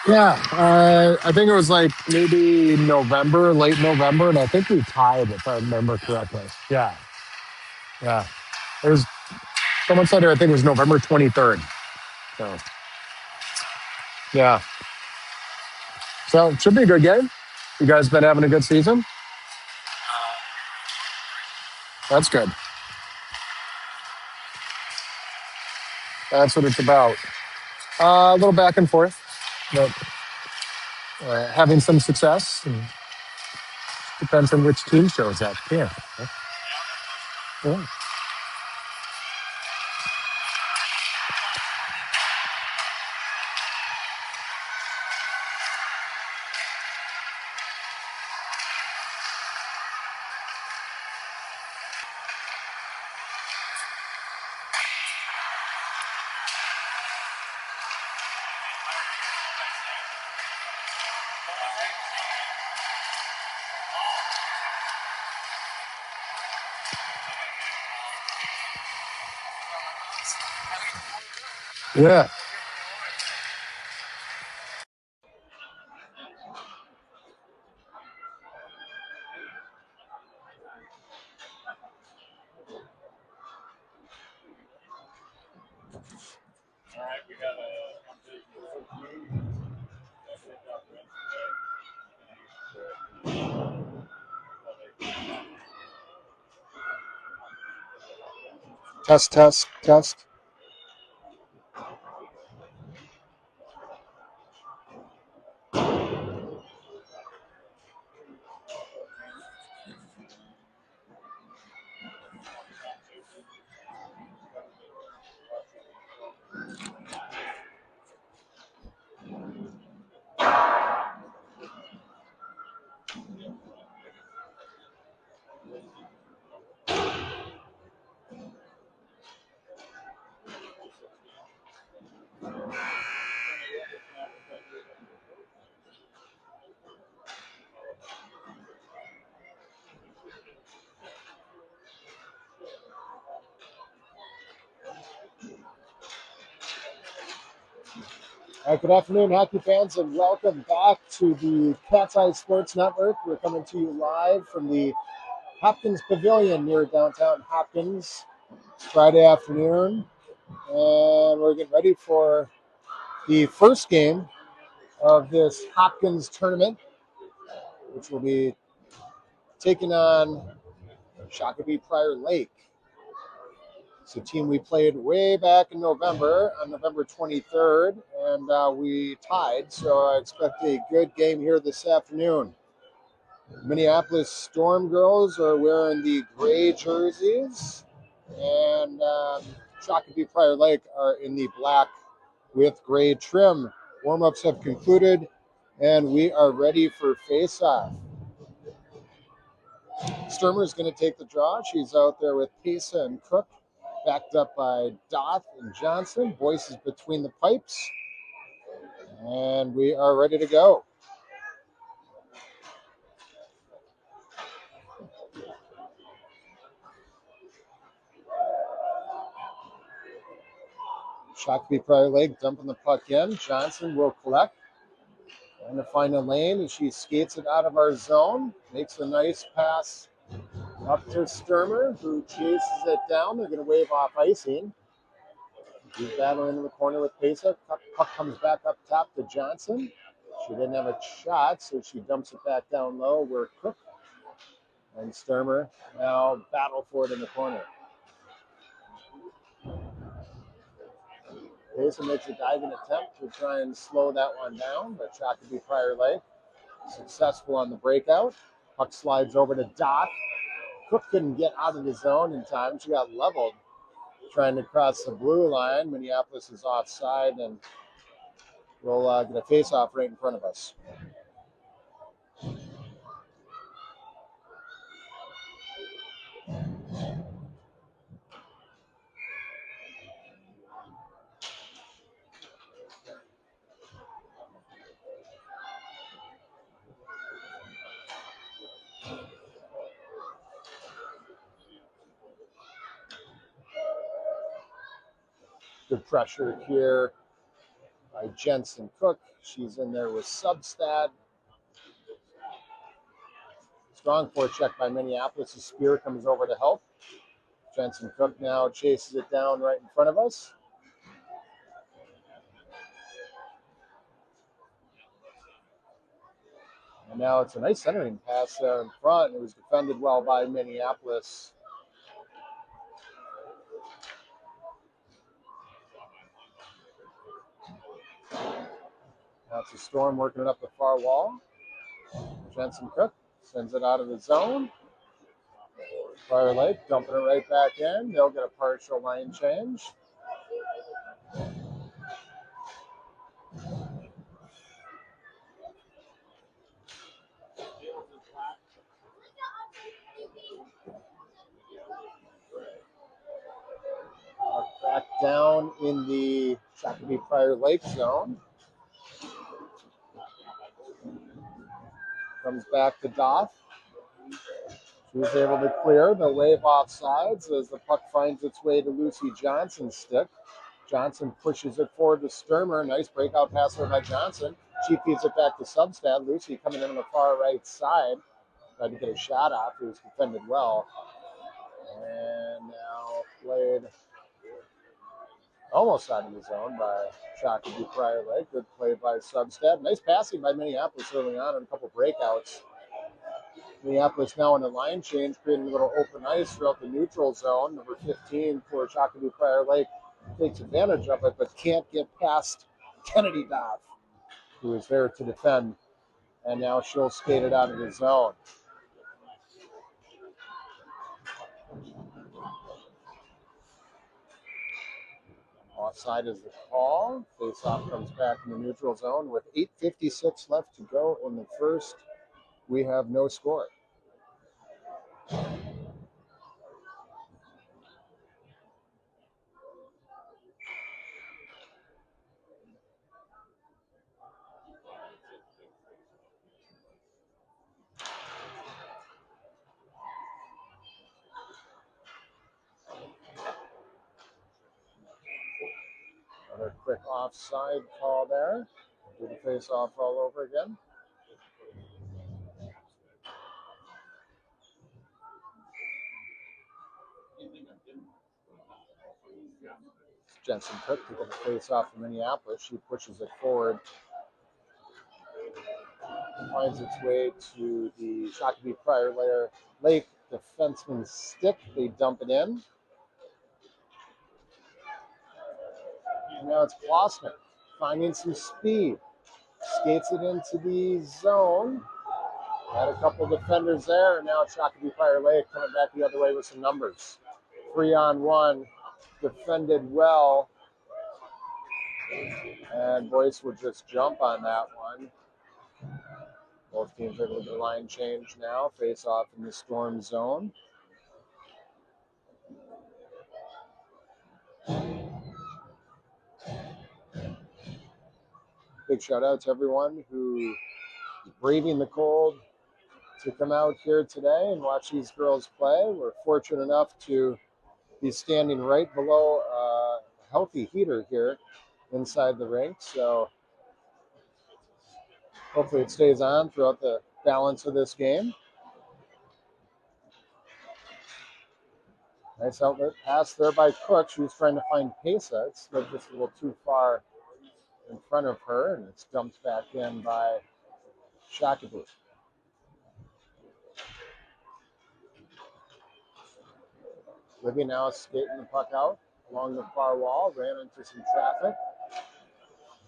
Yeah, I think it was like maybe November, late November, and I think we tied if I remember correctly. Yeah, yeah. It was someone said I think it was November 23rd. So yeah, so it should be a good game. You guys been having a good season. That's good. That's what it's about. A little back and forth, but having some success. And depends on which team shows up. Yeah. Yeah. Yeah. Test, test, test. Good afternoon, hockey fans, and welcome back to the Cat's Eye Sports Network. We're coming to you live from the Hopkins Pavilion near downtown Hopkins. It's Friday afternoon, and we're getting ready for the first game of this Hopkins tournament, which will be taking on Shakopee Prior Lake. It's a team we played way back in November, on November 23rd, and we tied. So I expect a good game here this afternoon. Minneapolis Storm girls are wearing the gray jerseys, and Shakopee Prior Lake are in the black with gray trim. Warm-ups have concluded, and we are ready for face-off. Sturmer is going to take the draw. She's out there with Pesa and Cook, backed up by Doth and Johnson. Boyce is between the pipes, and we are ready to go. Shakopee Prior Lake dumping the puck in. Johnson will collect. Trying to find a lane, and she skates it out of our zone. Makes a nice pass up to Sturmer, who chases it down. They're going to wave off icing. He's battling in the corner with Pesa. Puck comes back up top to Johnson. She didn't have a shot, so she dumps it back down low where Cook and Sturmer now battle for it in the corner. Pesa makes a diving attempt to try and slow that one down, but Shakopee Prior Lake successful on the breakout. Puck slides over to Doth. Cook couldn't get out of the zone in time. She got leveled trying to cross the blue line. Minneapolis is offside, and we'll get a face-off right in front of us. Good pressure here by Jensen Cook. She's in there with Substat. Strong forecheck by Minneapolis. The Spear comes over to help. Jensen Cook now chases it down right in front of us. And now it's a nice centering pass there in front. It was defended well by Minneapolis. Now it's a Storm working it up the far wall. Jensen Cook sends it out of the zone. Prior Lake dumping it right back in. They'll get a partial line change. Back down in the Shakopee Prior Lake zone. Comes back to Doff. She was able to clear the wave off sides as the puck finds its way to Lucy Johnson's stick. Johnson pushes it forward to Sturmer. Nice breakout pass there by Johnson. She feeds it back to Substat. Lucy coming in on the far right side. Tried to get a shot off. It was defended well. And now played almost out of the zone by Shakopee Prior Lake. Good play by Substat. Nice passing by Minneapolis early on and a couple breakouts. Minneapolis now in the line change, creating a little open ice throughout the neutral zone. Number 15 for Shakopee Prior Lake takes advantage of it, but can't get past Kennedy Doff, who is there to defend. And now she'll skate it out of the zone. Offside is the call. Face-off comes back in the neutral zone with 8:56 left to go in the first. We have no score. Another quick offside call there. Do the face-off all over again. Jensen Cook to get the face-off from Minneapolis. She pushes it forward. Finds its way to the Shakopee Prior Lake defenseman's stick. They dump it in. And now it's Klossner finding some speed. Skates it into the zone. Had a couple defenders there, and now Shakopee Prior Lake coming back the other way with some numbers. 3-on-1, defended well. And Boyce would just jump on that one. Both teams able to get the line change now. Face off in the Storm zone. Big shout out to everyone who is braving the cold to come out here today and watch these girls play. We're fortunate enough to be standing right below a healthy heater here inside the rink. So hopefully it stays on throughout the balance of this game. Nice outlet pass there by Cook. She was trying to find Pesa. It slid just a little too far in front of her, and it's dumped back in by Shakopee. Libby now skating the puck out along the far wall, ran into some traffic.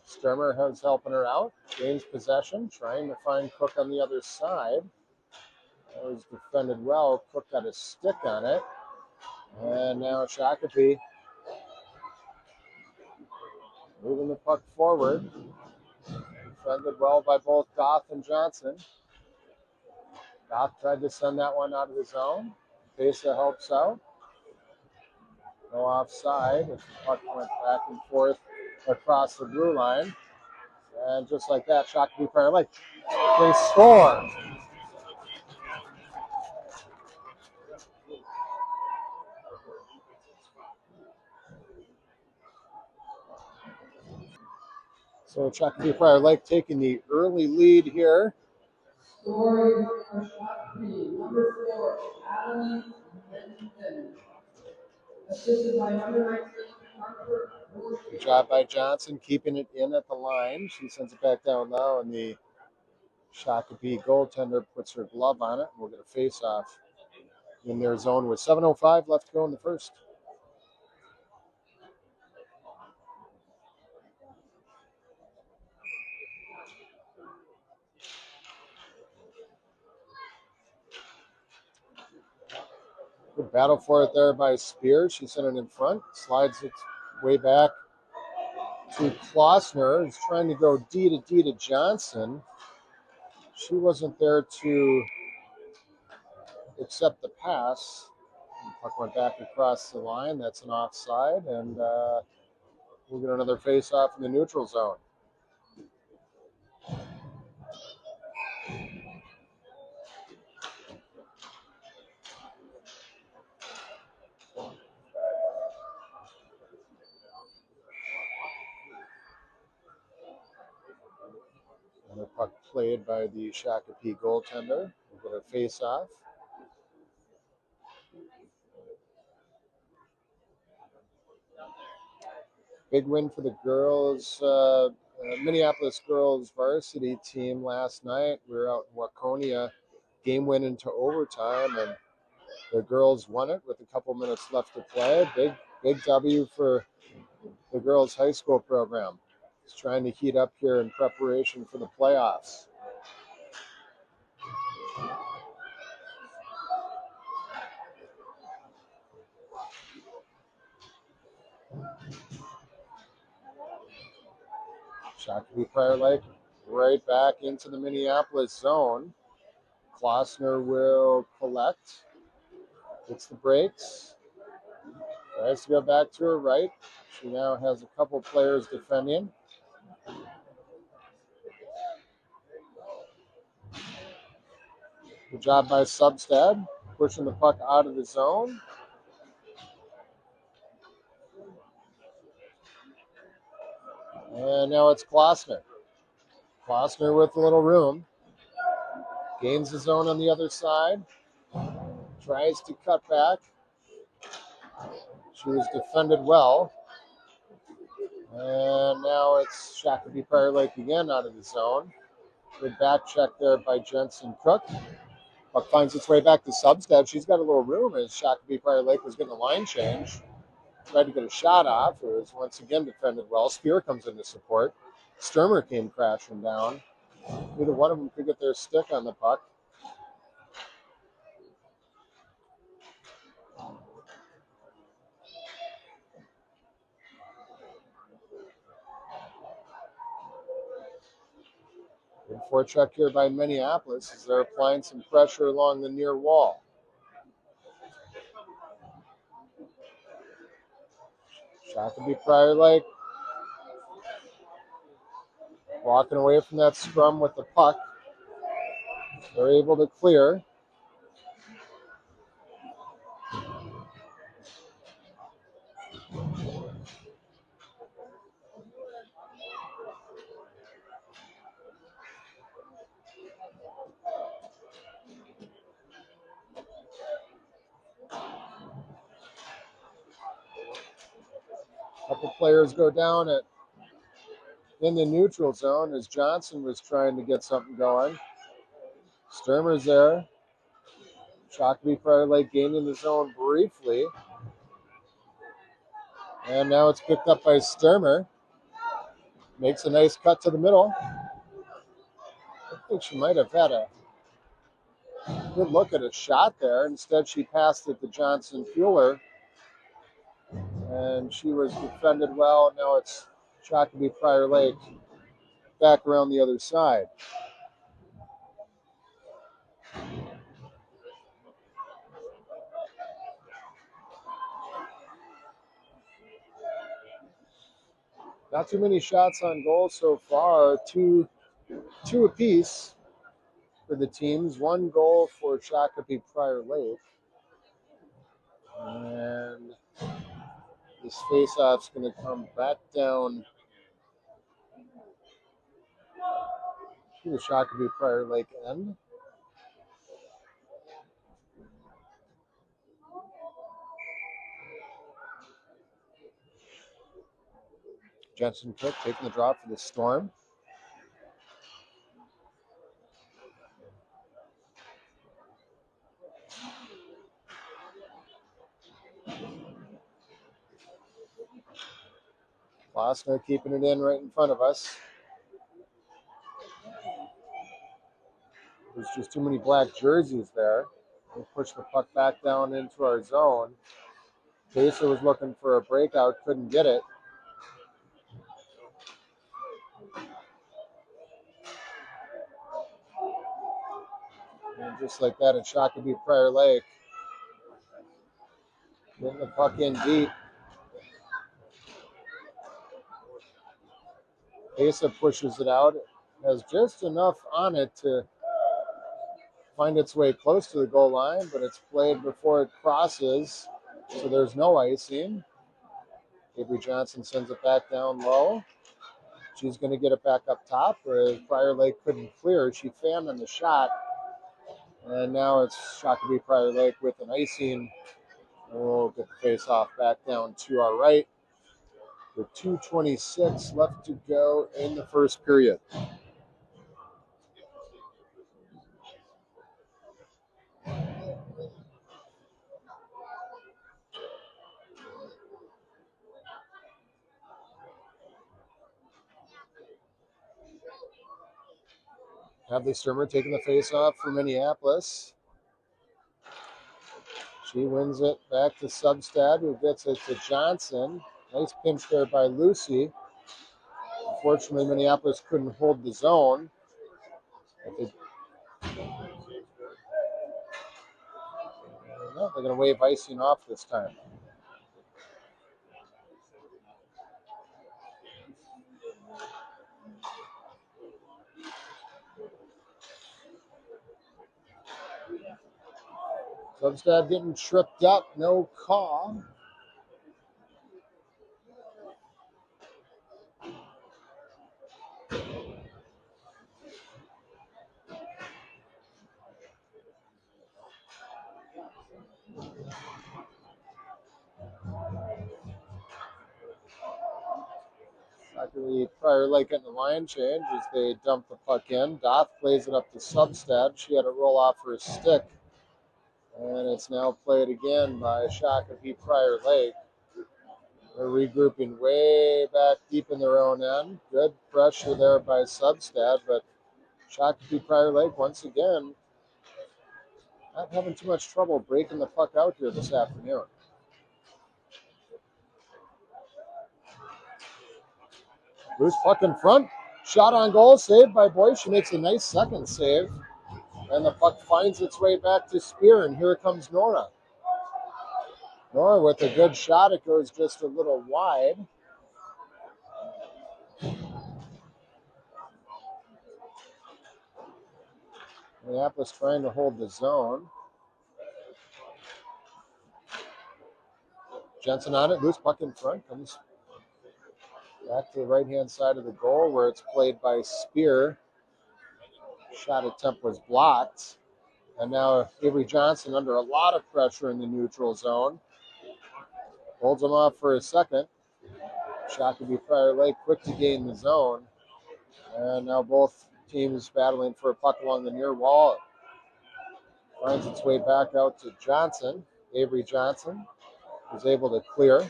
Sturmer has helping her out, gains possession, trying to find Cook on the other side. That was defended well. Cook got a stick on it. And now Shakopee moving the puck forward. Defended well by both Doff and Johnson. Doff tried to send that one out of the zone. Pesa helps out. No offside as the puck went back and forth across the blue line. And just like that, Shakopee Prior Lake, they score. So Shakopee Prior Lake taking the early lead here. Scoring for Shakopee, number 4, Adam Benton. Assisted by number 19, Harper Wilkie. Good job by Johnson keeping it in at the line. She sends it back down now, and the Shakopee goaltender puts her glove on it. We'll get a face-off in their zone with 7:05 left to go in the first. Good battle for it there by Spears. She sent it in front, slides its way back to Klossner. He's trying to go D to Johnson. She wasn't there to accept the pass. The puck went back across the line. That's an offside, and we'll get another face-off in the neutral zone. Another puck played by the Shakopee goaltender. We'll get a face-off. Big win for the girls, Minneapolis girls varsity team last night. We were out in Waconia. Game went into overtime, and the girls won it with a couple minutes left to play. Big W for the girls' high school program. It's trying to heat up here in preparation for the playoffs. Shakopee Prior Lake right back into the Minneapolis zone. Klossner will collect. Gets the breaks. Tries to go back to her right. She now has a couple players defending. Good job by Substad, pushing the puck out of the zone. And now it's Klossner. Klossner with a little room. Gains the zone on the other side. Tries to cut back. She was defended well. And now it's Shakopee Prior Lake again out of the zone. Good back check there by Jensen Cook. Puck finds its way back to Substad. She's got a little room as Shakopee Prior Lake was getting a line change. Tried to get a shot off. It was once again defended well. Spear comes into support. Sturmer came crashing down. Neither one of them could get their stick on the puck. Good forecheck here by Minneapolis as they're applying some pressure along the near wall. Shakopee Prior Lake walking away from that scrum with the puck. They're able to clear. A couple players go down in the neutral zone as Johnson was trying to get something going. Sturmer's there. Shakopee Prior Lake gaining the zone briefly. And now it's picked up by Sturmer. Makes a nice cut to the middle. I think she might have had a good look at a shot there. Instead, she passed it to Johnson Fueler. And she was defended well. Now it's Shakopee Prior Lake back around the other side. Not too many shots on goal so far. Two apiece for the teams. One goal for Shakopee Prior Lake. And this faceoff's going to come back down to the Shakopee Prior Lake end. Jensen Cook taking the drop for the Storm. Klossner keeping it in right in front of us. There's just too many black jerseys there. We push the puck back down into our zone. Pacer was looking for a breakout, couldn't get it. And just like that, it's Shakopee Prior Lake. Getting the puck in deep. Pacer pushes it out. Has just enough on it to find its way close to the goal line, but it's played before it crosses, so there's no icing. Avery Johnson sends it back down low. She's going to get it back up top. Prior Lake couldn't clear. She fanned on the shot. And now it's Shakopee Prior Lake with an icing. We'll get the face off back down to our right with 2:26 left to go in the first period. Hadley Sturmer taking the face off for Minneapolis. She wins it back to Substad, who gets it to Johnson. Nice pinch there by Lucy. Unfortunately, Minneapolis couldn't hold the zone. They're going to wave icing off this time. Substad getting tripped up, no call. Luckily, Prior Lake getting the line change as they dump the puck in. Doth plays it up to Substad. She had to roll off her stick. And it's now played again by Shakopee Prior Lake. They're regrouping way back deep in their own end. Good pressure there by Substad, but Shakopee Prior Lake once again not having too much trouble breaking the puck out here this afternoon. Loose puck in front. Shot on goal, saved by Boyce. She makes a nice second save. And the puck finds its way back to Spear, and here comes Nora. Nora with a good shot. It goes just a little wide. Minneapolis trying to hold the zone. Jensen on it. Loose puck in front. Comes back to the right-hand side of the goal where it's played by Spear. Shot attempt was blocked. And now Avery Johnson under a lot of pressure in the neutral zone. Holds him off for a second. Shakopee Prior Lake quick to gain the zone. And now both teams battling for a puck along the near wall. It finds its way back out to Johnson. Avery Johnson is able to clear.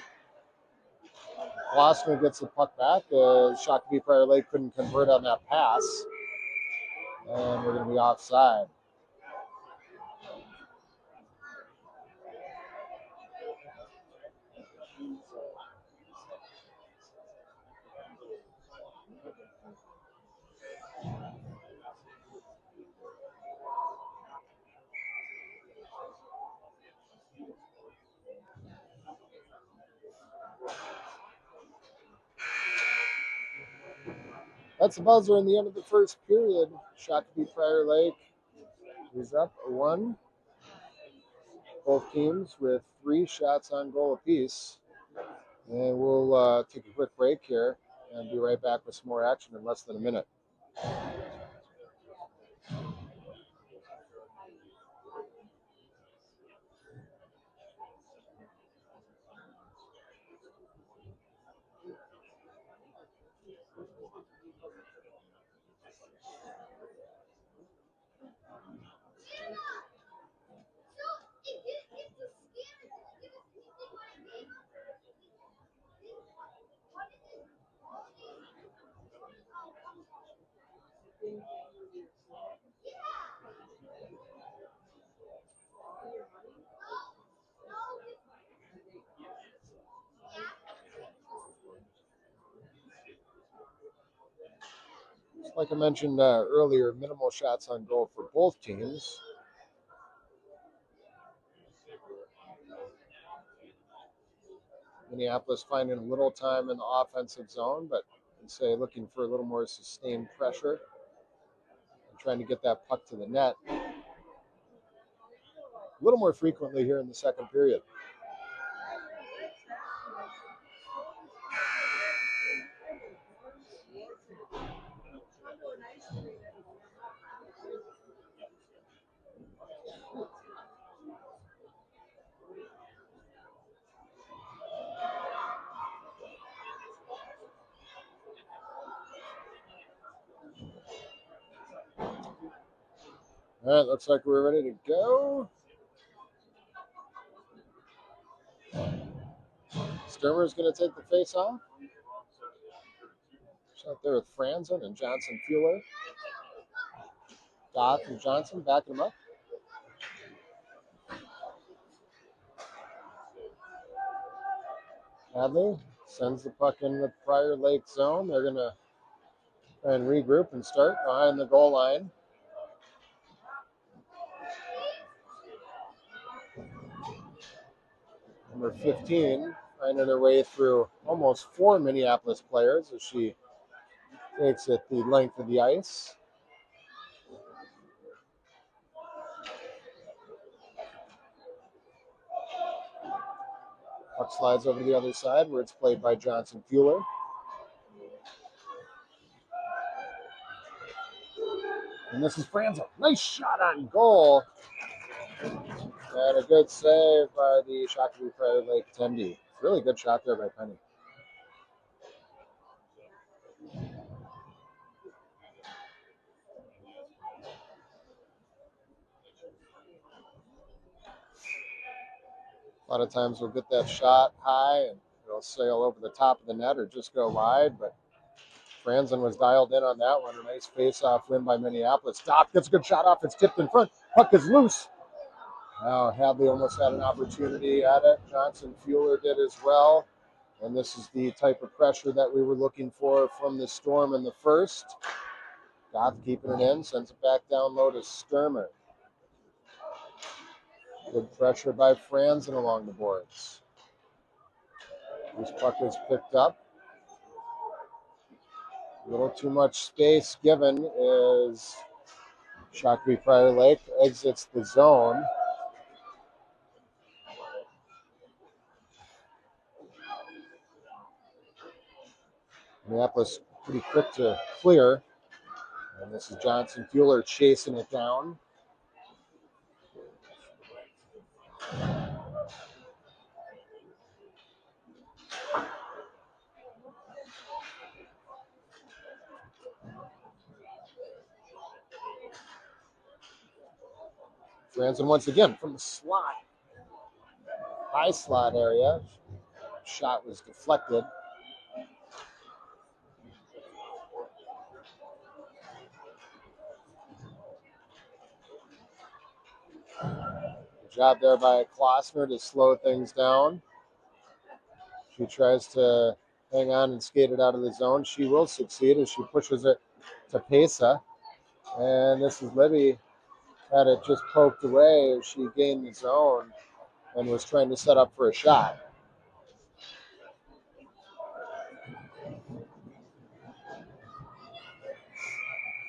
Klossner gets the puck back. Shakopee Prior Lake couldn't convert on that pass. And we're going to be offside. That's the buzzer in the end of the first period. Shakopee Prior Lake is up 1. Both teams with 3 shots on goal apiece. And we'll take a quick break here and be right back with some more action in less than a minute. Like I mentioned earlier, minimal shots on goal for both teams. Minneapolis finding a little time in the offensive zone, but I'd say looking for a little more sustained pressure and trying to get that puck to the net a little more frequently here in the second period. All right, looks like we're ready to go. Sturmer's going to take the face off. Shot there with Franzen and Johnson Fueler. Goff and Johnson backing him up. Hadley sends the puck in the Prior Lake zone. They're going to try and regroup and start behind the goal line. Number 15 finding her way through almost 4 Minneapolis players as she takes it the length of the ice. Puck slides over to the other side where it's played by Johnson Fueler. And this is Franzo. Nice shot on goal. And a good save by the Shakopee Prior Lake Tendy. Really good shot there by Penny. A lot of times we'll get that shot high and it'll sail over the top of the net or just go wide, but Franzen was dialed in on that one. A nice face-off win by Minneapolis. Doc gets a good shot off. It's tipped in front. Puck is loose. Now Hadley almost had an opportunity at it. Johnson Fueler did as well. And this is the type of pressure that we were looking for from the Storm in the first. Goff keeping it in, sends it back down low to Sturmer. Good pressure by Franzen along the boards. This puck is picked up. A little too much space given as Shakopee Prior Lake exits the zone. Minneapolis pretty quick to clear. And this is Johnson Fueler chasing it down. Franzen once again from the slot. High slot area. Shot was deflected. Good job there by Klossner to slow things down. She tries to hang on and skate it out of the zone. She will succeed as she pushes it to Pesa. And this is Libby had it just poked away as she gained the zone and was trying to set up for a shot.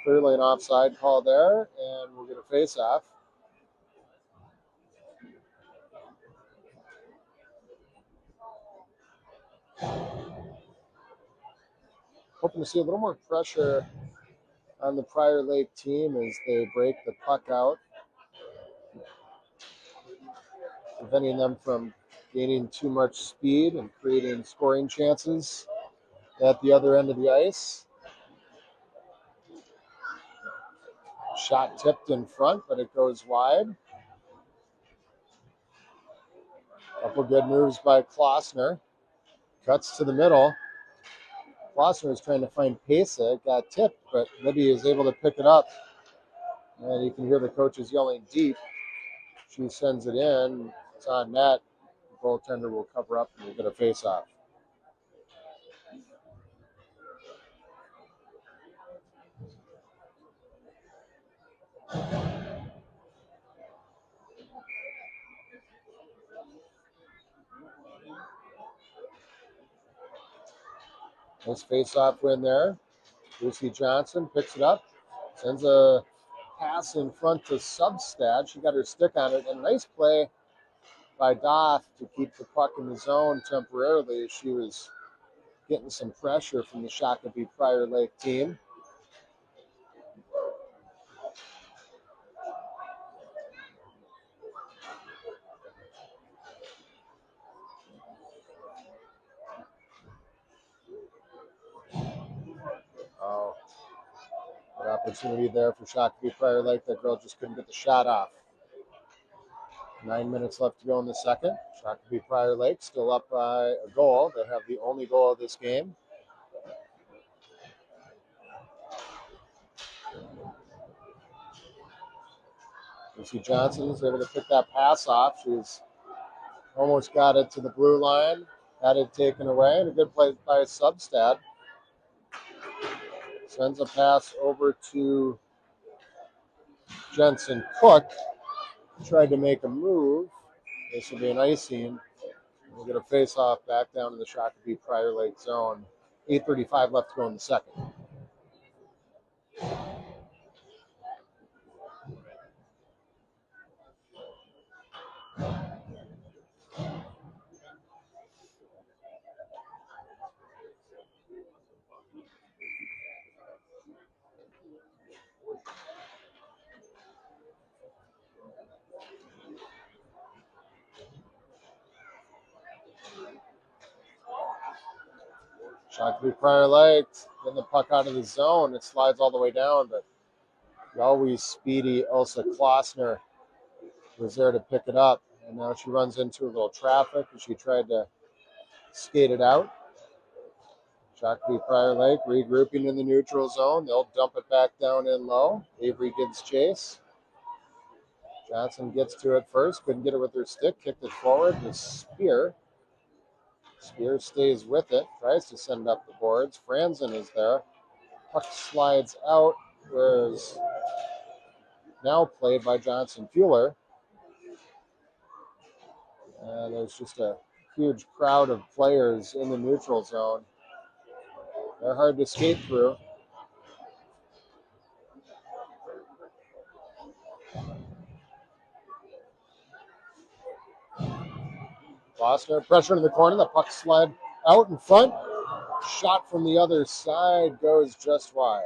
Clearly an offside call there, and we'll get a face-off. Hoping to see a little more pressure on the Prior Lake team as they break the puck out, preventing them from gaining too much speed and creating scoring chances at the other end of the ice. Shot tipped in front, but it goes wide. Couple good moves by Klossner. Cuts to the middle. Klossner is trying to find Pesa. It got tipped, but Libby is able to pick it up. And you can hear the coaches yelling deep. She sends it in. It's on net. The goaltender will cover up and we'll get a face-off. Nice face-off win there. Lucy Johnson picks it up, sends a pass in front to Substad. She got her stick on it, and a nice play by Doth to keep the puck in the zone temporarily. She was getting some pressure from the Shakopee Prior Lake team. Oh, good opportunity there for Shakopee Prior Lake. That girl just couldn't get the shot off. 9 minutes left to go in the second. Shakopee Prior Lake still up by a goal. They have the only goal of this game. Lucy Johnson is able to pick that pass off. She's almost got it to the blue line. Had it taken away, and a good play by Substad. Sends a pass over to Jensen Cook. Tried to make a move. This will be an icing. We'll get a face-off back down in the Shakopee Prior Lake zone. 8:35 left to go in the second. Shakopee Prior Lake getting the puck out of the zone. It slides all the way down, but the always speedy Elsa Klossner was there to pick it up. And now she runs into a little traffic and she tried to skate it out. Shakopee Prior Lake regrouping in the neutral zone. They'll dump it back down in low. Avery gives chase. Johnson gets to it first. Couldn't get it with her stick. Kicked it forward with Spear. Spear stays with it. Tries to send it up the boards. Franzen is there. Puck slides out. Whereas now played by Johnson Fueler. And there's just a huge crowd of players in the neutral zone. They're hard to skate through. Klossner, pressure in the corner. The puck slid out in front. Shot from the other side goes just wide.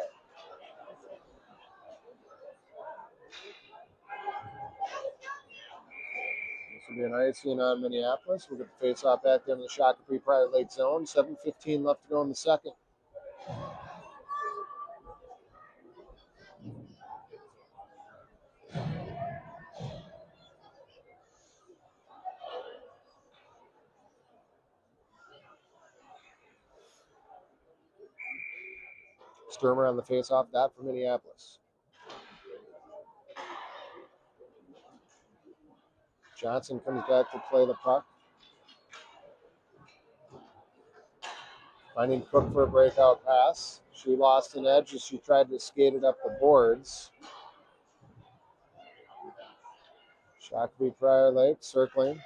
This will be an icing on Minneapolis. We'll get the face-off back down in the Shakopee Prior Lake zone. 7:15 left to go in the second. Sturmer on the face-off, that for Minneapolis. Johnson comes back to play the puck. Finding Cook for a breakout pass. She lost an edge as she tried to skate it up the boards. Shakopee Prior Lake circling.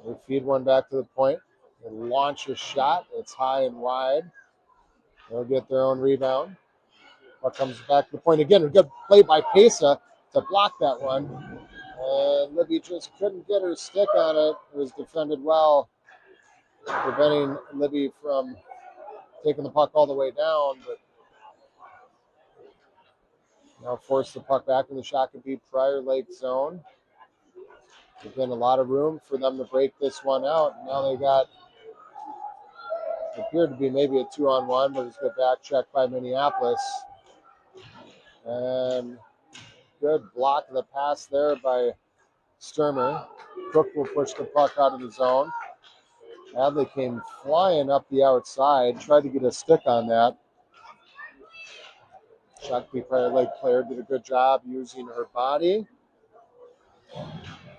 They feed one back to the point. They launch a shot. It's high and wide. They'll get their own rebound. Puck comes back to the point again. A good play by Pesa to block that one. And Libby just couldn't get her stick on it. It was defended well, preventing Libby from taking the puck all the way down. But now force the puck back in the Shakopee Prior Lake zone. There's been a lot of room for them to break this one out. Now they got, appeared to be maybe a 2-on-1, but it's a good back check by Minneapolis. And good block of the pass there by Sturmer. Cook will push the puck out of the zone. Hadley came flying up the outside, tried to get a stick on that. Shakopee Prior Lake player did a good job using her body.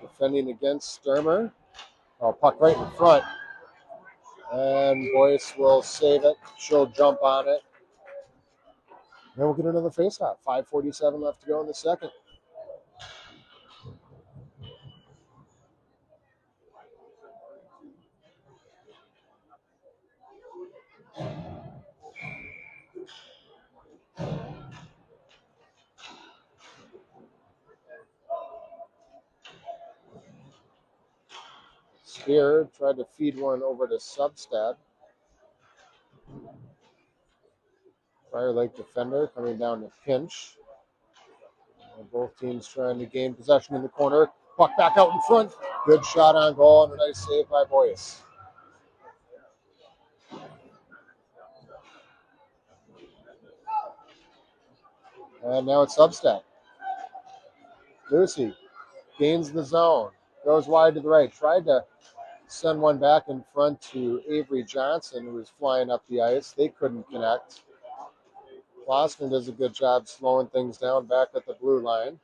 Defending against Sturmer. Oh, puck right in front. And Boyce will save it. She'll jump on it. Then we'll get another faceoff. 5:47 left to go in the second. Spear tried to feed one over to Substat. Prior Lake defender coming down to pinch. Both teams trying to gain possession in the corner. Puck back out in front. Good shot on goal and a nice save by Boyce. And now it's Substat. Lucy gains the zone. Goes wide to the right. Tried to send one back in front to Avery Johnson, who was flying up the ice. They couldn't connect. Klossner does a good job slowing things down back at the blue line.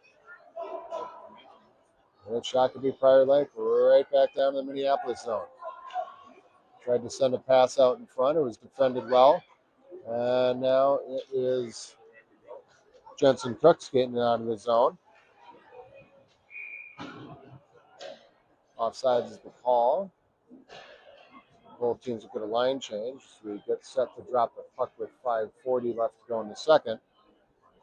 And it's Shakopee Prior Lake right back down to the Minneapolis zone. Tried to send a pass out in front. It was defended well. And now it is Jensen Crooks getting it out of the zone. Offsides is the call. Both teams will get a line change. So we get set to drop the puck with 5:40 left to go in the second.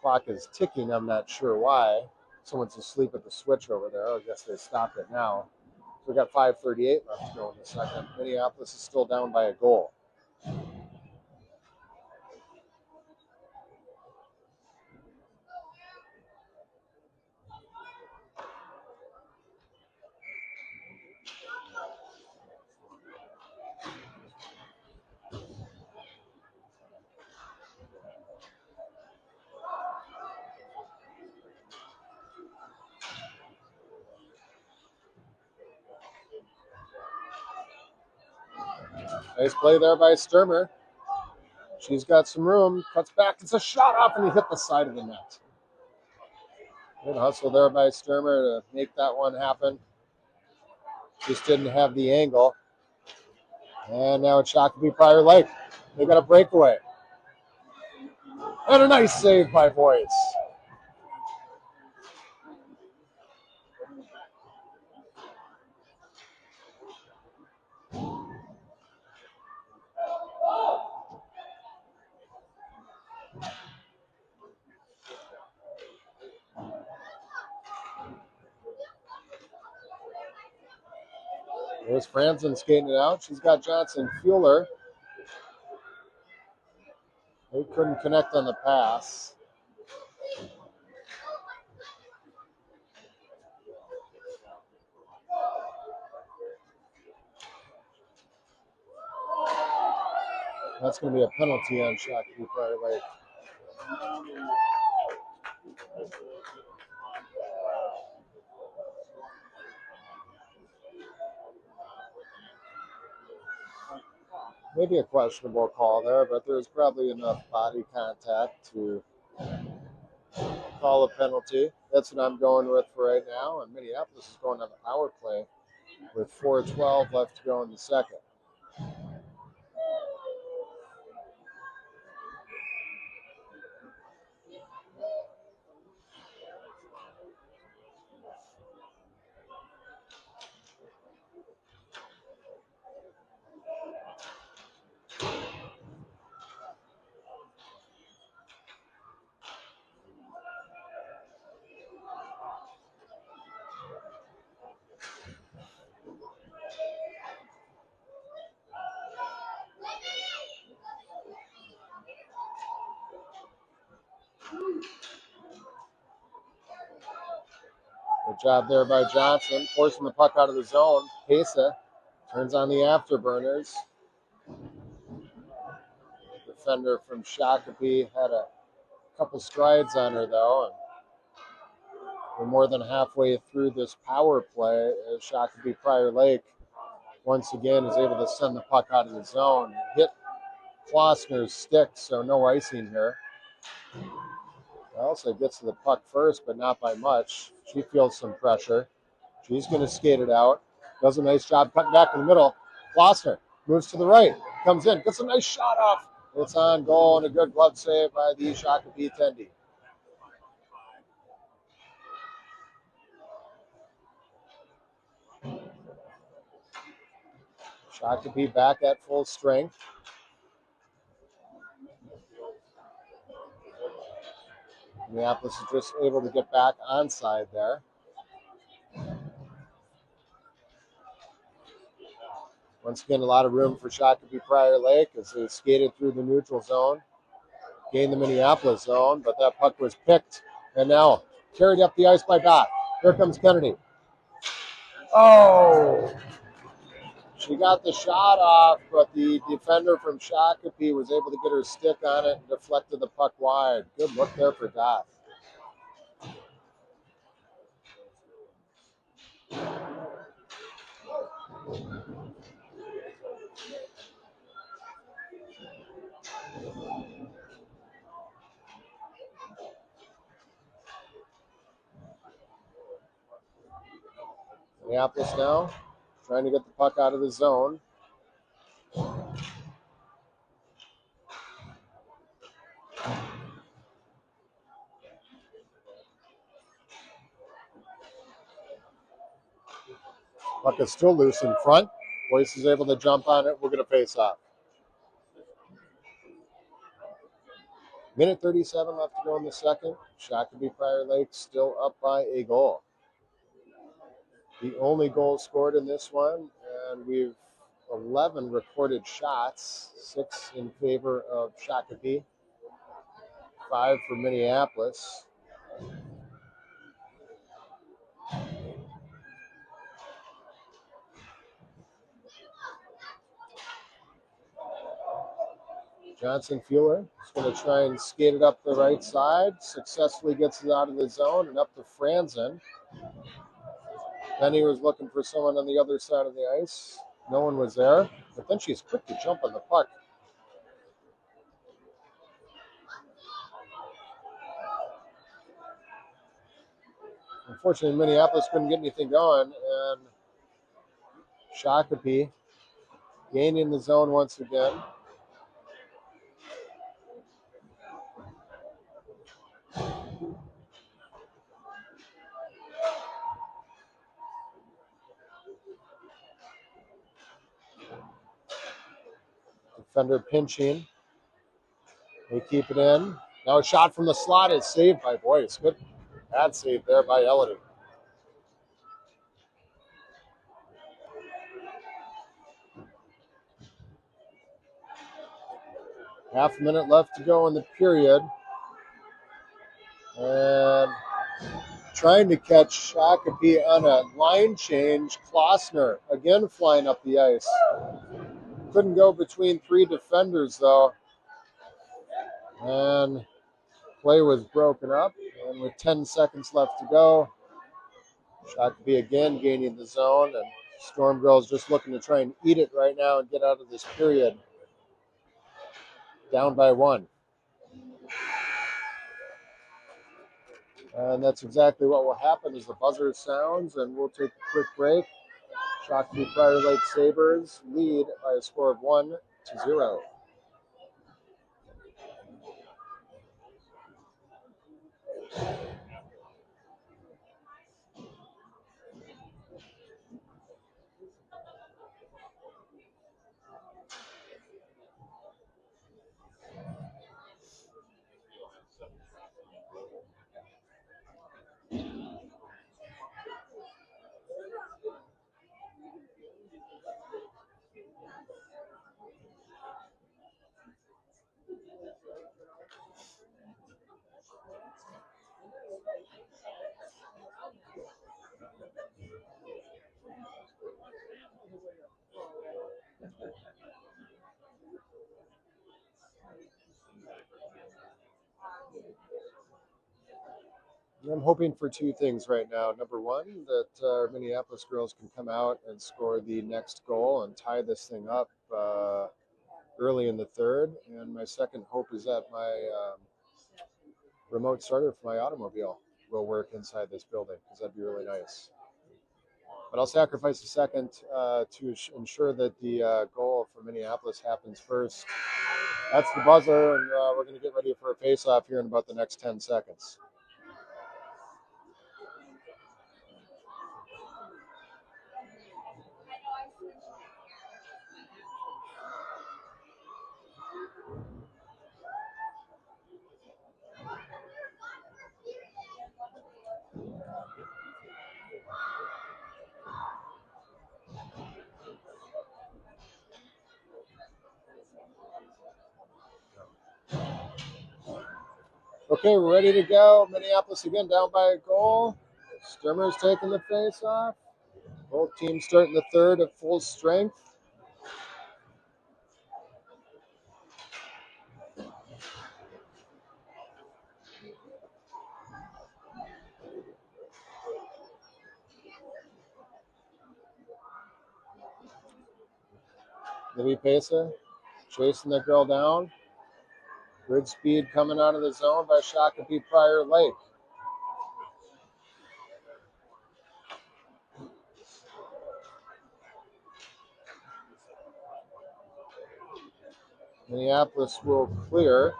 Clock is ticking. I'm not sure why. Someone's asleep at the switch over there. I guess they stopped it now. So we got 5:38 left to go in the second. Minneapolis is still down by a goal. Nice play there by Sturmer. She's got some room. Cuts back. It's a shot off, and he hit the side of the net. Good hustle there by Sturmer to make that one happen. Just didn't have the angle. And now it's Shakopee Prior Lake. They got a breakaway. And a nice save by Boyce. There's Franzen skating it out. She's got Johnson Fueler. They couldn't connect on the pass. That's going to be a penalty on Shakopee Prior Lake. Maybe a questionable call there, but there's probably enough body contact to call a penalty. That's what I'm going with for right now. And Minneapolis is going on the power play with 4:12 left to go in the second. Good job there by Johnson, forcing the puck out of the zone. Pesa turns on the afterburners. Defender from Shakopee had a couple strides on her, though. And we're more than halfway through this power play as Shakopee Prior Lake once again is able to send the puck out of the zone. Hit Klossner's stick, so no icing here. Also gets to the puck first, but not by much. She feels some pressure. She's going to skate it out. Does a nice job cutting back in the middle. Klossner moves to the right, comes in, gets a nice shot off. It's on goal and a good glove save by the Shakopee Tendy. Shakopee back at full strength. Minneapolis is just able to get back onside there. Once again, a lot of room for Shakopee Prior Lake as they skated through the neutral zone, gained the Minneapolis zone, but that puck was picked and now carried up the ice by Beth. Here comes Kennedy. Oh! She got the shot off, but the defender from Shakopee was able to get her stick on it and deflected the puck wide. Good look there for Beth. Minneapolis now trying to get the puck out of the zone. Puck is still loose in front. Boyce is able to jump on it. We're going to face off. Minute 37 left to go in the second. Shakopee Prior Lake still up by a goal. The only goal scored in this one, and we've 11 recorded shots, 6 in favor of Shakopee, 5 for Minneapolis. Johnson Fueler is going to try and skate it up the right side, successfully gets it out of the zone and up to Franzen. Then he was looking for someone on the other side of the ice. No one was there, but then she's quick to jump on the puck. Unfortunately, Minneapolis couldn't get anything going, and Shakopee gaining the zone once again. Defender pinching. They keep it in. Now a shot from the slot is saved by Boyce. Good bad save there by Elodie. Half a minute left to go in the period. And trying to catch Shakopee on a line change. Klossner again flying up the ice. Couldn't go between 3 defenders though. And play was broken up. And with 10 seconds left to go, Shakopee again gaining the zone. And Storm Girls just looking to try and eat it right now and get out of this period. Down by 1. And that's exactly what will happen as the buzzer sounds, and we'll take a quick break. Shakopee Prior Lake Sabres lead by a score of 1-0. I'm hoping for 2 things right now. Number 1, that our Minneapolis girls can come out and score the next goal and tie this thing up early in the third. And my second hope is that my remote starter for my automobile will work inside this building, because that'd be really nice. But I'll sacrifice a second to ensure that the goal for Minneapolis happens first. That's the buzzer, and we're going to get ready for a face-off here in about the next 10 seconds. Okay, we're ready to go. Minneapolis again down by a goal. Sturmer's taking the face off. Both teams starting the third at full strength. Libby Pesa chasing the girl down. Good speed coming out of the zone by Shakopee Prior Lake. Minneapolis will clear.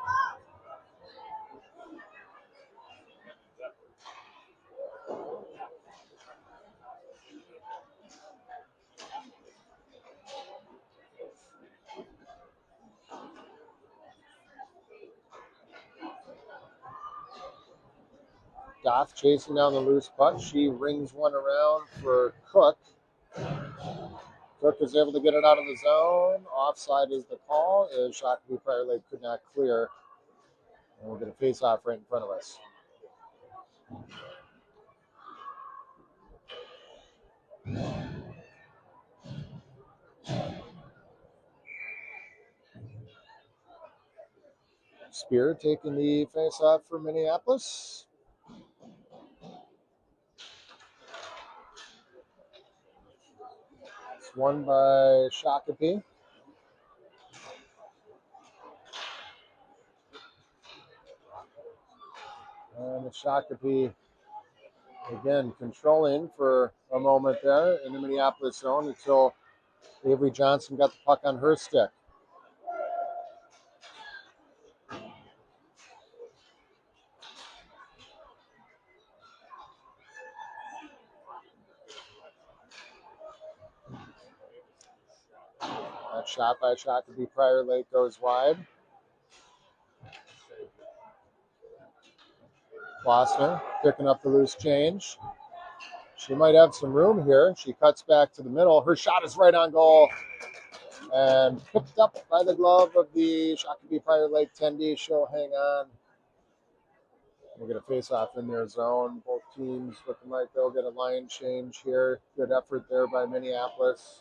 Doth chasing down the loose puck. She rings one around for Cook. Cook is able to get it out of the zone. Offside is the call, as Shakopee Prior Lake could not clear. And we'll get a face-off right in front of us. Spear taking the face-off for Minneapolis. It's won by Shakopee. And the Shakopee, again, controlling for a moment there in the Minneapolis zone until Avery Johnson got the puck on her stick. That shot by Shakopee Prior Lake goes wide. Foster picking up the loose change. She might have some room here. She cuts back to the middle. Her shot is right on goal and picked up by the glove of the Shakopee Prior Lake 10D. She'll hang on. We'll get a face-off in their zone. Both teams looking like they'll get a line change here. Good effort there by Minneapolis.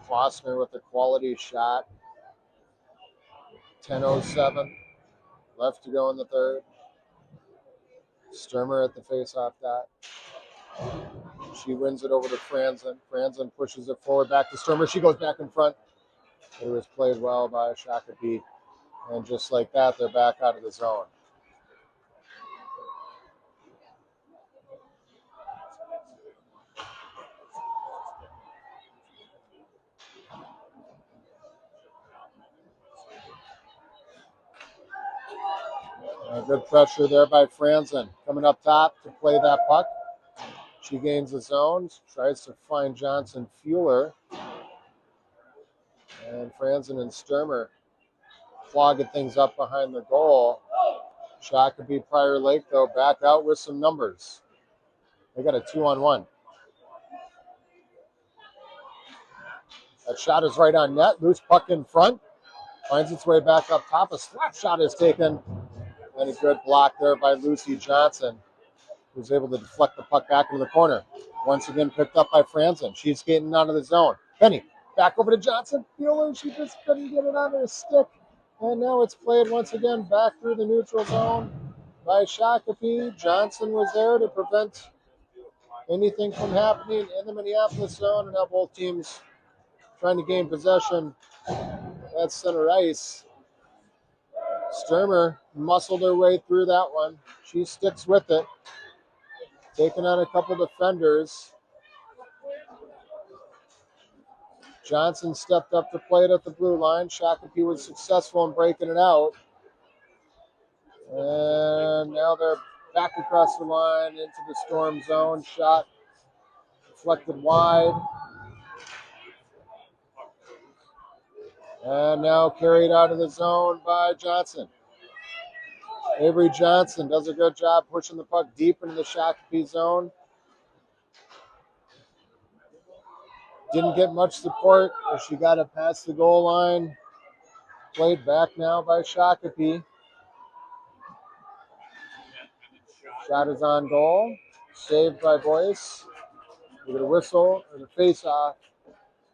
Foster with a quality shot. 10:07 left to go in the third. Sturmer at the face-off dot. She wins it over to Franzen. Franzen pushes it forward back to Sturmer. She goes back in front. It was played well by Shakopee. And just like that, they're back out of the zone. Good pressure there by Franzen. Coming up top to play that puck. She gains the zone, tries to find Johnson Fueler. And Franzen and Sturmer clogging things up behind the goal. Shakopee Prior Lake, though, back out with some numbers. They got a 2-on-1. That shot is right on net. Loose puck in front. Finds its way back up top. A slap shot is taken. And a good block there by Lucy Johnson, who's able to deflect the puck back into the corner. Once again picked up by Franzen. She's skating out of the zone. Penny, back over to Johnson. Fueler, she just couldn't get it on her stick. And now it's played once again back through the neutral zone by Shakopee. Johnson was there to prevent anything from happening in the Minneapolis zone. And now both teams trying to gain possession at center ice. Sturmer muscled her way through that one. She sticks with it. Taking on a couple defenders. Johnson stepped up to play it at the blue line. Shakopee was successful in breaking it out. And now they're back across the line into the Storm zone. Shot deflected wide. And now carried out of the zone by Johnson. Avery Johnson does a good job pushing the puck deep into the Shakopee zone. Didn't get much support as she got it past the goal line. Played back now by Shakopee. Shot is on goal. Saved by Boyce. We get a whistle and a face-off.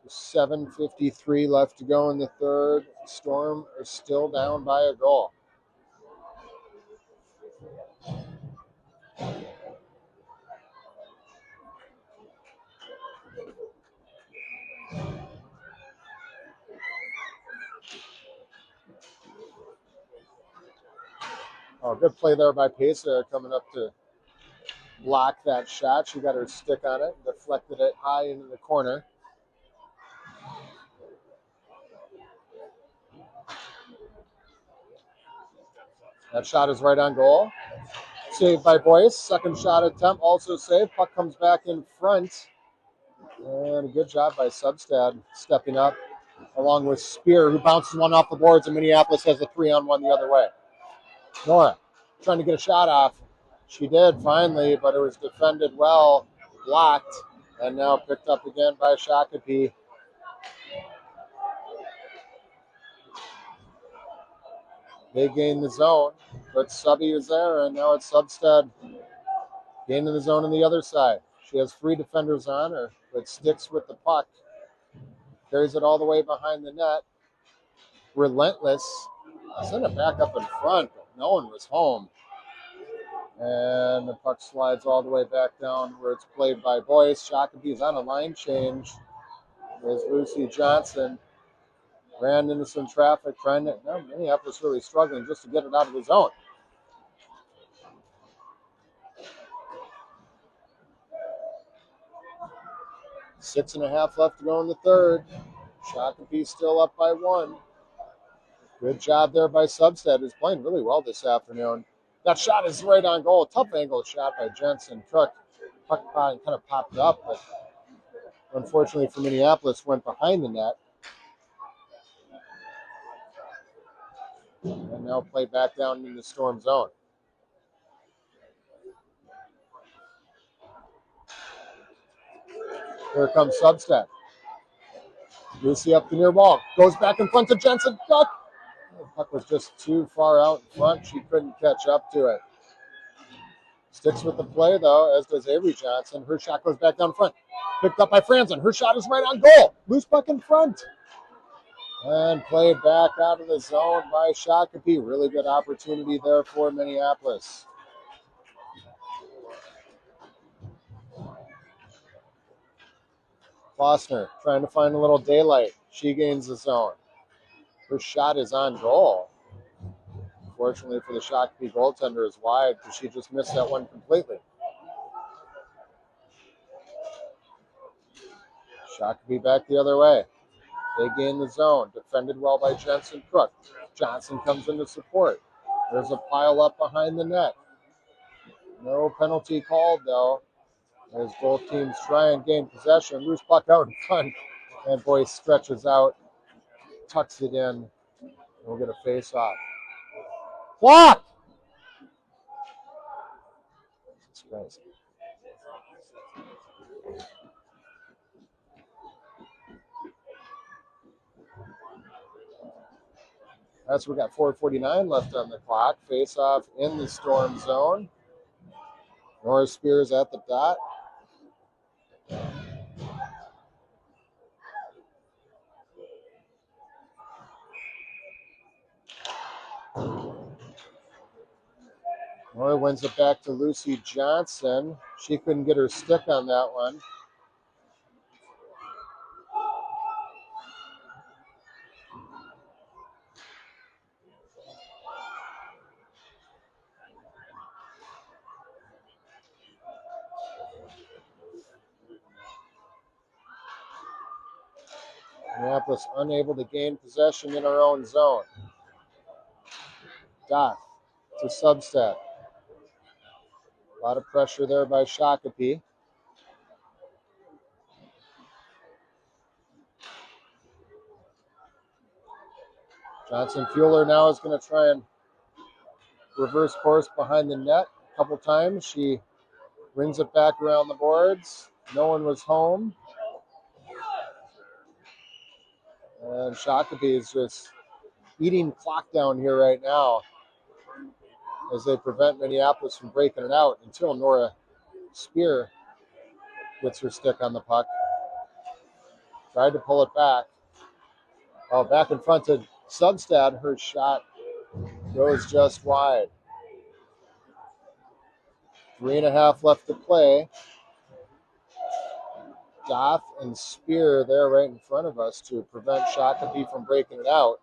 7:53 left to go in the third. Storm are still down by a goal. Oh, good play there by Pesa coming up to block that shot. She got her stick on it, deflected it high into the corner. That shot is right on goal. Saved by Boyce. Second shot attempt also saved. Puck comes back in front. And a good job by Substad stepping up along with Spear, who bounces one off the boards, and Minneapolis has a 3-on-1 the other way. Nora trying to get a shot off. She did finally, but it was defended well, blocked, and now picked up again by Shakopee. They gain the zone, but Subby is there, and now it's Substead gaining the zone on the other side. She has 3 defenders on her, but sticks with the puck. Carries it all the way behind the net. Relentless. Send it back up in front, but no one was home. And the puck slides all the way back down where it's played by Boyce. Shakopee is on a line change as Lucy Johnson ran into some traffic trying to. No, Minneapolis really struggling just to get it out of the zone. Six and a half left to go in the third. Shakopee still up by 1. Good job there by Substead, who's playing really well this afternoon. That shot is right on goal. Tough angle shot by Jensen Cook. Puck kind of popped up, but unfortunately for Minneapolis, went behind the net. And now play back down in the Storm zone. Here comes Substead. Lucy up the near wall. Goes back in front to Jensen Cook. The puck was just too far out in front. She couldn't catch up to it. Sticks with the play, though, as does Avery Johnson. Her shot goes back down front. Picked up by Franzen. Her shot is right on goal. Loose puck in front. And played back out of the zone by Shakopee. Really good opportunity there for Minneapolis. Klossner trying to find a little daylight. She gains the zone. Her shot is on goal. Fortunately for the Shakopee goaltender is wide because she just missed that one completely. Shakopee back the other way. They gain the zone. Defended well by Jensen Cook. Johnson comes into support. There's a pile up behind the net. No penalty called, though, as both teams try and gain possession. Loose puck out in front. And Boyce stretches out, tucks it in. We'll get a face-off. Block! That's crazy. That's we got 4:49 left on the clock. Face-off in the Storm zone. Nora Spears at the dot. Nora wins it back to Lucy Johnson. She couldn't get her stick on that one. Minneapolis unable to gain possession in our own zone. Dot to Substead. A lot of pressure there by Shakopee. Johnson Fueler now is going to try and reverse course behind the net a couple times. She brings it back around the boards. No one was home. And Shakopee is just eating clock down here right now. as they prevent Minneapolis from breaking it out until Nora Spear gets her stick on the puck. Tried to pull it back. Oh, back in front to Substad. Her shot goes just wide. 3.5 left to play. Doth and Spear there right in front of us to prevent Shakopee from breaking it out.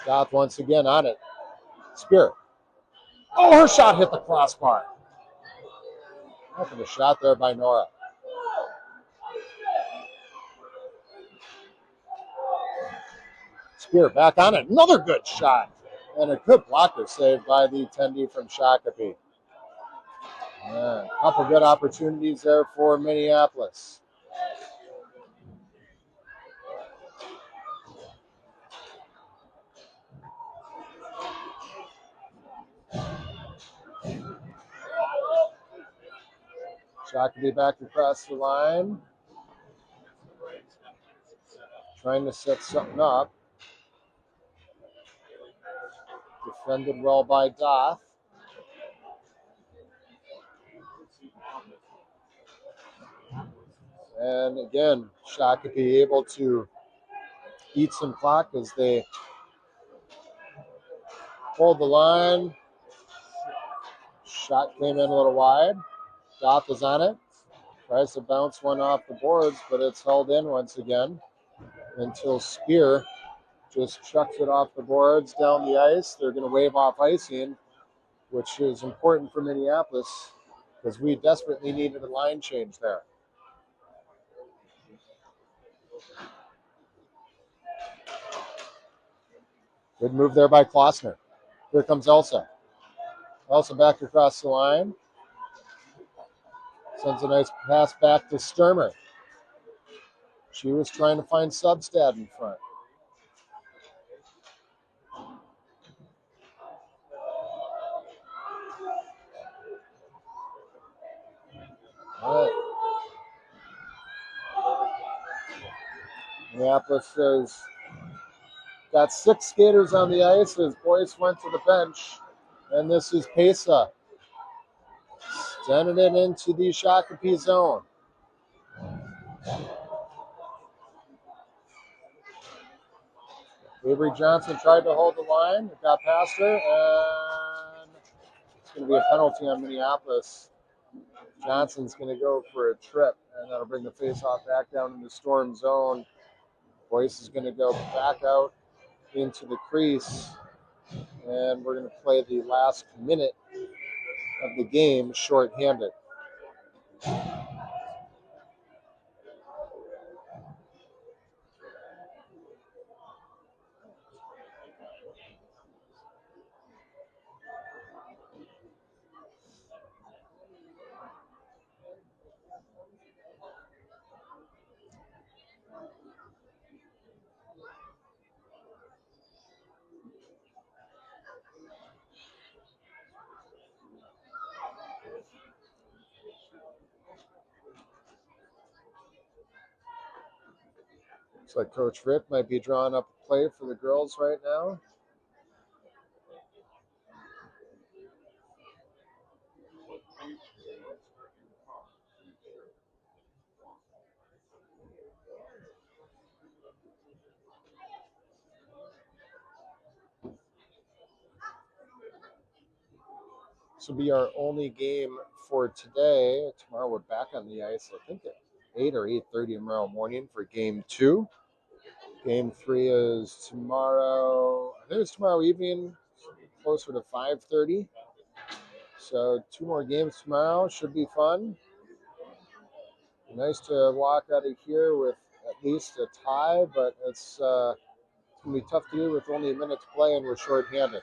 Doth once again on it. Spear. Oh, her shot hit the crossbar. Heck of a shot there by Nora. Spear back on it. Another good shot. And a good blocker save by the attendee from Shakopee. A couple good opportunities there for Minneapolis. Shakopee back across the line. Trying to set something up. Defended well by Doth. And again, Shakopee able to eat some clock as they hold the line. Shot came in a little wide. Doth is on it. Tries to bounce one off the boards, but it's held in once again until Spear just chucks it off the boards down the ice. They're going to wave off icing, which is important for Minneapolis because we desperately needed a line change there. Good move there by Klossner. Here comes Elsa. Elsa back across the line. Sends a nice pass back to Sturmer. She was trying to find Substad in front. All right. Minneapolis has got 6 skaters on the ice as Boyce went to the bench. And this is Pesa. Sending it into the Shakopee zone. Avery Johnson tried to hold the line. It got past her, and it's going to be a penalty on Minneapolis. Johnson's going to go for a trip, and that'll bring the faceoff back down in the Storm zone. Boyce is going to go back out into the crease, and we're going to play the last minute of the game shorthanded. Looks like Coach Rick might be drawing up a play for the girls right now. This will be our only game for today. Tomorrow we're back on the ice, I think at 8 or 8:30 tomorrow morning for game 2. Game 3 is tomorrow. I think it's tomorrow evening, closer to 5:30. So 2 more games tomorrow. Should be fun. Nice to walk out of here with at least a tie, but it's going to be tough to do with only a minute to play and we're shorthanded.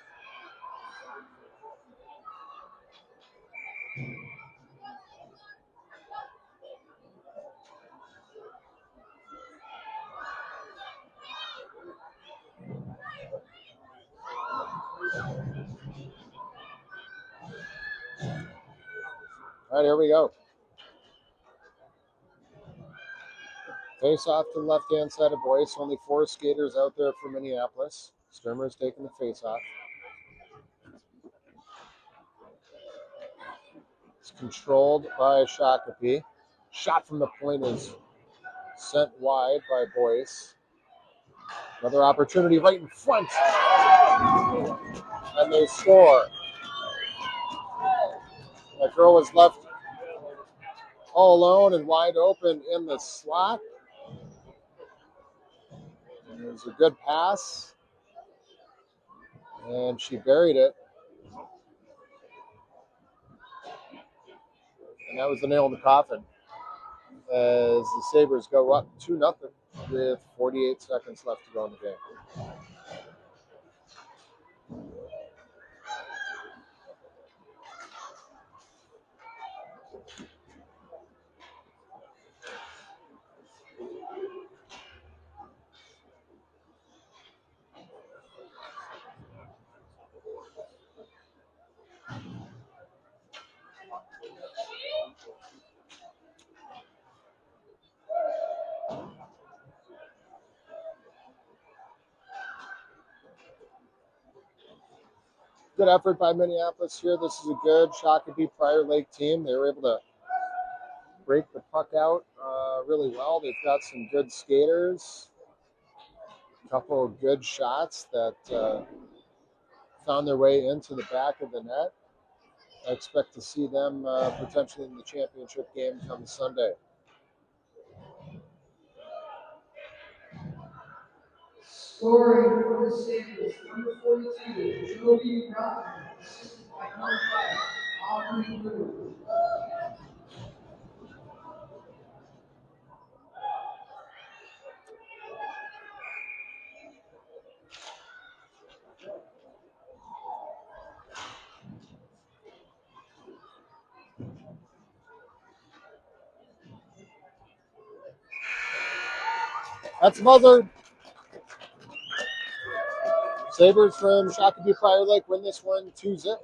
All right, here we go. Face off to the left-hand side of Boyce. Only 4 skaters out there for Minneapolis. Sturmer's taking the face off. It's controlled by Shakopee. Shot from the point is sent wide by Boyce. Another opportunity right in front. And they score. That girl was left all alone and wide open in the slot. And it was a good pass. And she buried it. And that was the nail in the coffin as the Sabres go up 2-0 with 48 seconds left to go in the game. Good effort by Minneapolis here. This is a good Shakopee Prior Lake team. They were able to break the puck out really well. They've got some good skaters, a couple of good shots that found their way into the back of the net. I expect to see them potentially in the championship game come Sunday. Scoring for the Sabres, number 42, Shakopee Broughton, assisted by number 5, Aubrey Brewer. That's buzzer. Sabres from Shakopee Prior Lake win this one 2-0.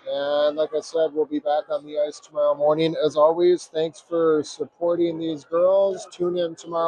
And like I said, we'll be back on the ice tomorrow morning. As always, thanks for supporting these girls. Tune in tomorrow.